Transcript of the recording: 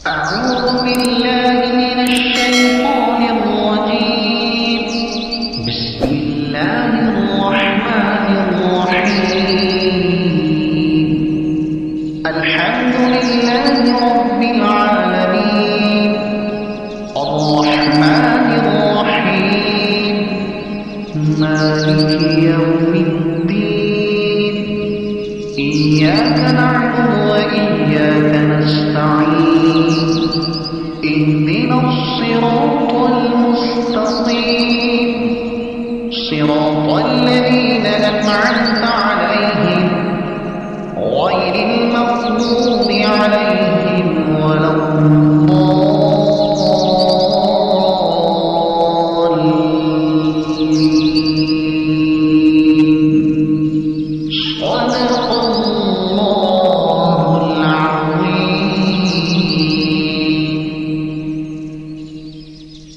أعوذ بالله من الشيطان الرجيم. بسم الله الرحمن الرحيم. الحمد لله رب العالمين الرحمن الرحيم مالك يوم الدين إياك نعبد وإياك نستعين اهدنا الصراط المستقيم صراط الذين أنعمت عليهم غير المغضوب عليهم